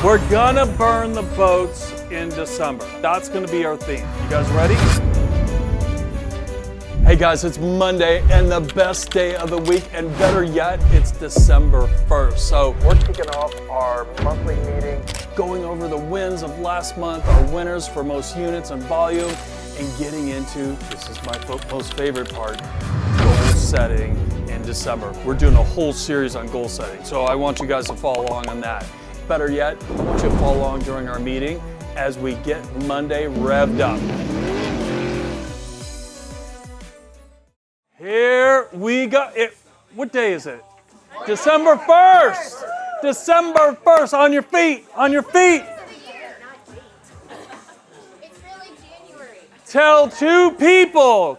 We're gonna burn the boats in December. That's gonna be our theme. You guys ready? Hey guys, it's Monday and the best day of the week, and better yet, it's December 1st. So we're kicking off our monthly meeting, going over the wins of last month, our winners for most units and volume, and getting into, this is my most favorite part, goal setting in December. We're doing a whole series on goal setting, so I want you guys to follow along on that. Better yet, I want you to follow along during our meeting as we get Monday revved up. Here we go. What day is it? December 1st. December 1st. On your feet. On your feet. It's really January. Tell two people,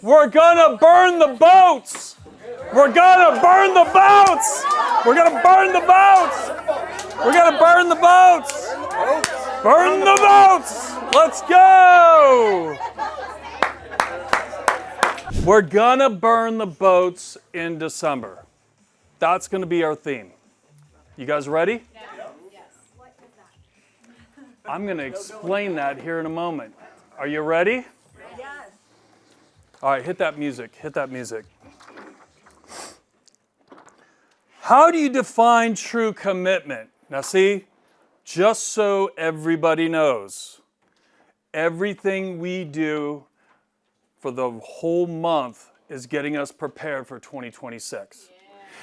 we're gonna burn the boats. We're gonna burn the boats. We're gonna burn the boats. We're gonna burn the boats. Burn the boats. Let's go. We're gonna burn the boats in December. That's gonna be our theme. You guys ready? Yes. What is that? I'm gonna explain that here in a moment. Are you ready? Yes. All right, hit that music, hit that music. How do you define true commitment? Now see, just so everybody knows, everything we do for the whole month is getting us prepared for 2026. Yeah.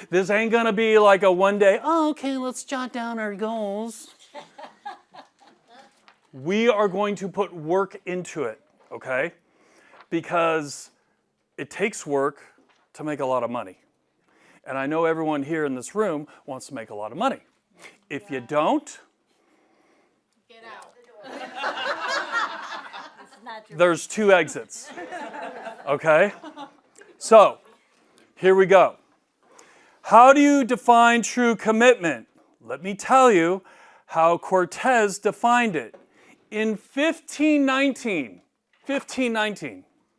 This ain't gonna be like a one day, oh, okay, let's jot down our goals. We are going to put work into it, okay? Because it takes work to make a lot of money. And I know everyone here in this room wants to make a lot of money. If you don't, Get out. there's two exits. Okay? So, here we go. How do you define true commitment? Let me tell you how Cortez defined it. In 1519,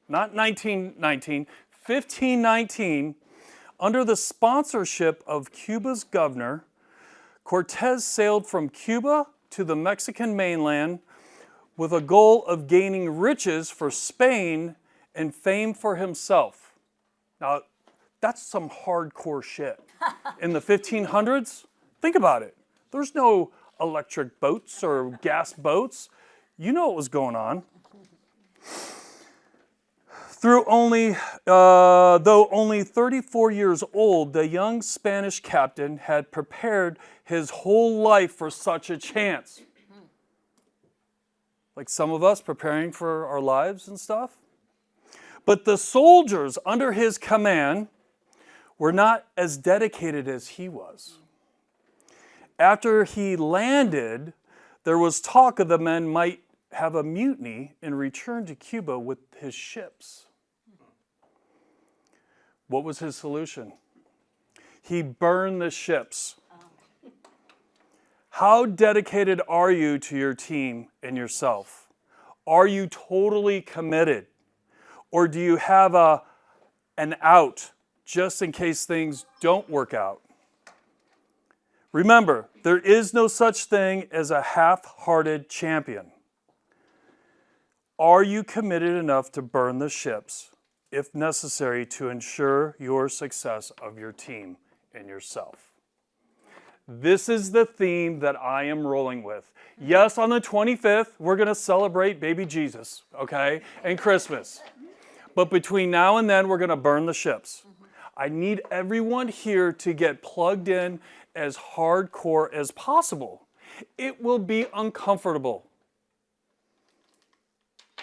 not 1919, 1519, under the sponsorship of Cuba's governor, Cortez sailed from Cuba to the Mexican mainland with a goal of gaining riches for Spain and fame for himself. Now, that's some hardcore shit. In the 1500s, think about it. There's no electric boats or gas boats. You know what was going on. Though only 34 years old, the young Spanish captain had prepared his whole life for such a chance. Like some of us preparing for our lives and stuff. But the soldiers under his command were not as dedicated as he was. After he landed, there was talk of the men might have a mutiny and return to Cuba with his ships. What was his solution? He burned the ships. How dedicated are you to your team and yourself? Are you totally committed? Or do you have an out just in case things don't work out? Remember, there is no such thing as a half-hearted champion. Are you committed enough to burn the ships, if necessary, to ensure your success of your team and yourself? This is the theme that I am rolling with. Yes, on the 25th, we're going to celebrate baby Jesus, okay, and Christmas. But between now and then, we're going to burn the ships. I need everyone here to get plugged in as hardcore as possible. It will be uncomfortable.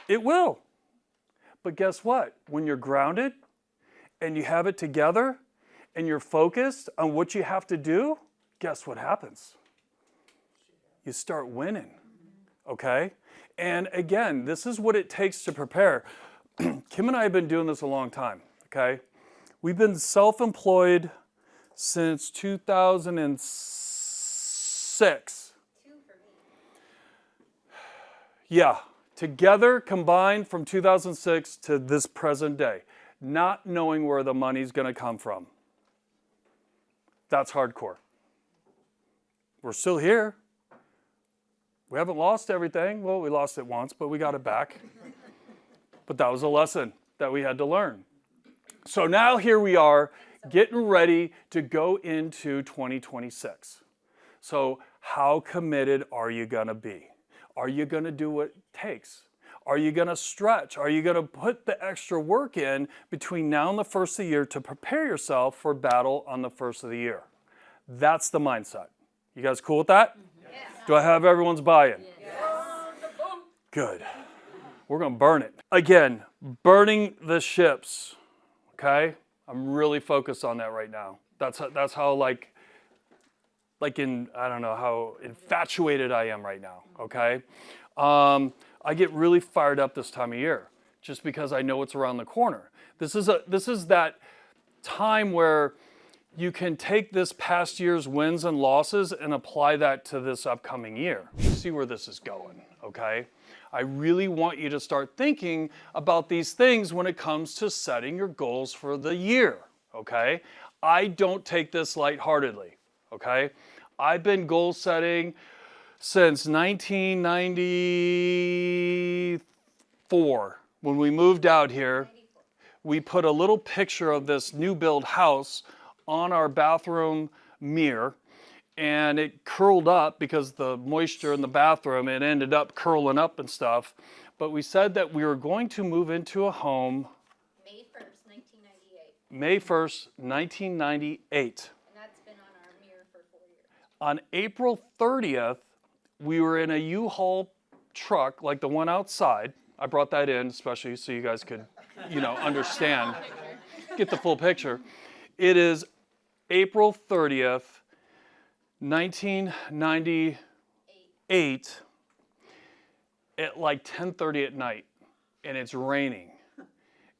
It will. But guess what? When you're grounded and you have it together and you're focused on what you have to do, guess what happens? You start winning, okay? And again, this is what it takes to prepare. Kim and I have been doing this a long time, okay? We've been self-employed since 2006. Yeah. Together, combined from 2006 to this present day, not knowing where the money's going to come from. That's hardcore. we're still here. We haven't lost everything. Well, we lost it once, but we got it back. But that was a lesson that we had to learn. So now here we are getting ready to go into 2026. So how committed are you going to be? Are you going to do what it takes? Are you going to stretch? Are you going to put the extra work in between now and the first of the year to prepare yourself for battle on the first of the year? That's the mindset. You guys cool with that? Yes. Do I have everyone's buy-in? Yes. Good. We're going to burn it. Again, burning the ships, okay? I'm really focused on that right now. That's how like in, I don't know how infatuated I am right now, okay? I get really fired up this time of year just because I know it's around the corner. This is that time where you can take this past year's wins and losses and apply that to this upcoming year. You see where this is going, okay? I really want you to start thinking about these things when it comes to setting your goals for the year, okay? I don't take this lightheartedly, okay? I've been goal setting since 1994. When we moved out here, we put a little picture of this new build house on our bathroom mirror, and it curled up because the moisture in the bathroom, it ended up curling up and stuff. But we said that we were going to move into a home May 1st, 1998. May 1st, 1998. And that's been on our mirror for 4 years. On April 30th, we were in a U-Haul truck like the one outside. I brought that in especially so you guys could, understand, get the full picture. It is April 30th, 1998 at like 10:30 at night, and it's raining.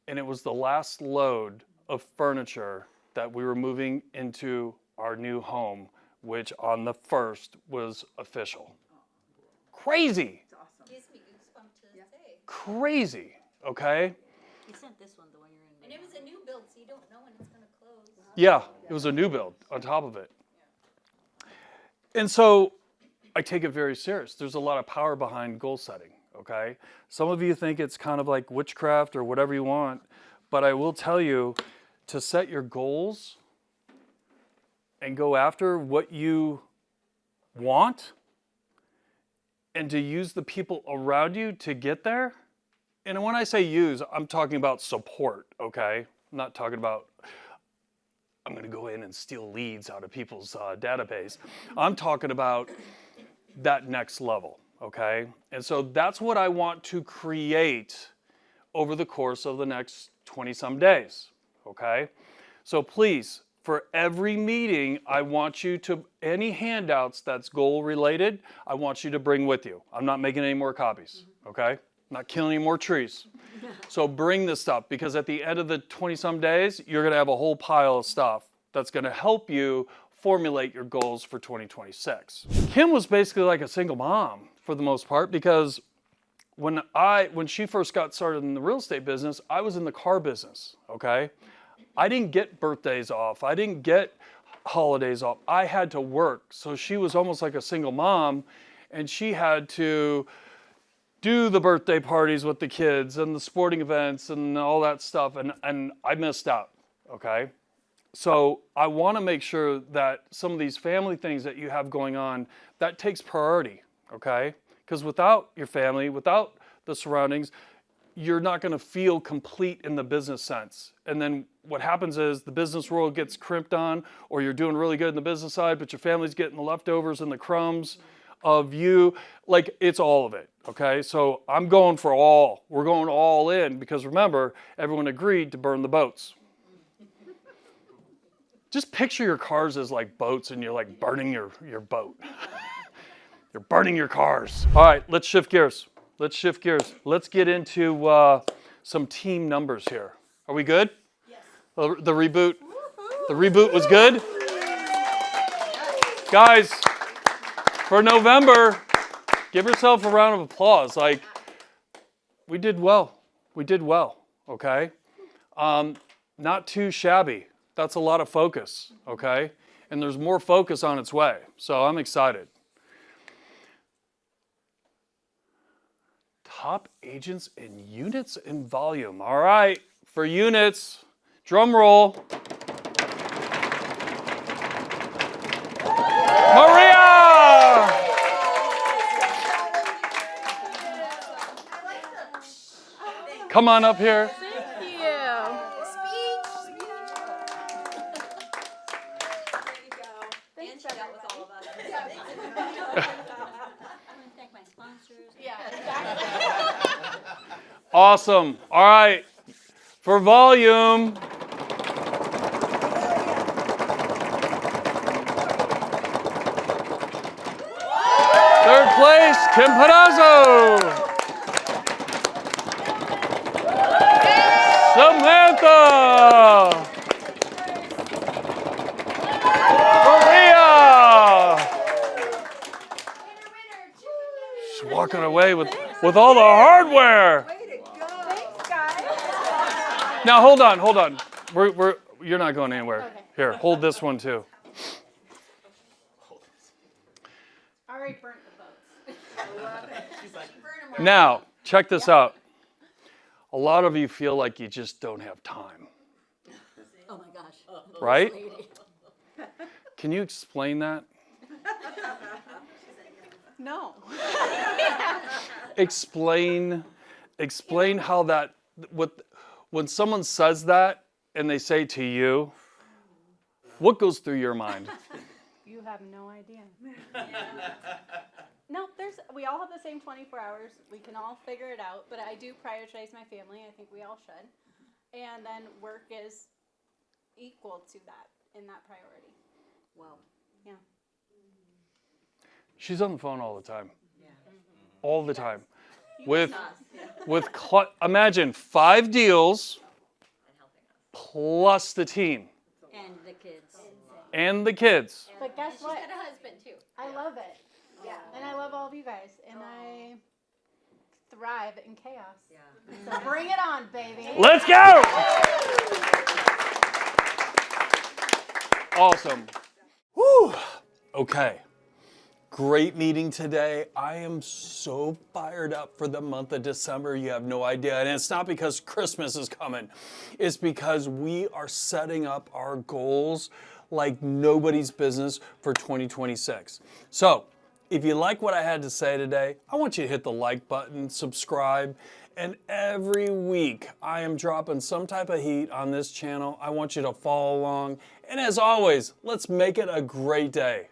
And it was the last load of furniture that we were moving into our new home, which on the 1st was official. Crazy. Gives me goosebumps to this day. Crazy, okay? You sent this one, the one you're in. And it was a new build, so you don't know when it's going to close. Yeah, it was a new build on top of it. And so I take it very serious. There's a lot of power behind goal setting, okay? Some of you think it's kind of like witchcraft or whatever you want, but I will tell you to set your goals and go after what you want and to use the people around you to get there. And when I say use, I'm talking about support, okay? I'm not talking about I'm going to go in and steal leads out of people's database. I'm talking about that next level, okay? And so that's what I want to create over the course of the next 20-some days, okay? So please, for every meeting, I want you to, any handouts that's goal related, I want you to bring with you. I'm not making any more copies, okay? I'm not killing any more trees. So bring this stuff, because at the end of the 20-some days, you're going to have a whole pile of stuff that's going to help you formulate your goals for 2026. Kim was basically like a single mom for the most part, because when she first got started in the real estate business, I was in the car business, okay? I didn't get birthdays off. I didn't get holidays off. I had to work. So she was almost like a single mom, and she had to do the birthday parties with the kids and the sporting events and all that stuff, and I missed out, okay? So I want to make sure that some of these family things that you have going on, that takes priority, okay? Because without your family, without the surroundings, you're not going to feel complete in the business sense. And then what happens is the business world gets crimped on, or you're doing really good in the business side, but your family's getting the leftovers and the crumbs of you. Like, it's all of it, okay? So I'm going for all. We're going all in, because remember, everyone agreed to burn the boats. Just picture your cars as like boats, and you're like burning your boat. You're burning your cars. All right, let's shift gears. Let's get into some team numbers here. Are we good? Yes. The reboot was good? Guys, for November, give yourself a round of applause. Like, we did well, okay? Not too shabby. That's a lot of focus, okay? And there's more focus on its way. So I'm excited. Top agents in units and volume. All right, for units, drum roll. Maria! Come on up here. And she dealt with all of us. I want to thank my sponsors. Yeah. Awesome. All right, for volume. Third place, Kim Panozzo. Samantha. Maria. She's walking away with all the hardware. Thanks, guys. Now hold on. You're not going anywhere. Here, hold this one too. Already burnt the boats. Now, check this out. A lot of you feel like you just don't have time, Oh my gosh. right? Lady. Can you explain that? No. Explain how that, when someone says that and they say to you, what goes through your mind? You have no idea. No, we all have the same 24 hours. We can all figure it out, but I do prioritize my family. I think we all should. And then work is equal to that in that priority. Wow. Yeah. She's on the phone all the time. Yeah. All the time. Imagine 5 deals plus the team And the kids. and the kids. But guess She's what? got a husband too. I love it. Yeah. And I love all of you guys. And I thrive in chaos. Yeah. So bring it on, baby. Let's go! Awesome. Whew. Okay. Great meeting today. I am so fired up for the month of December. You have no idea. And it's not because Christmas is coming. It's because we are setting up our goals like nobody's business for 2026. So, if you like what I had to say today, I want you to hit the like button, subscribe, and every week I am dropping some type of heat on this channel. I want you to follow along. And as always, let's make it a great day.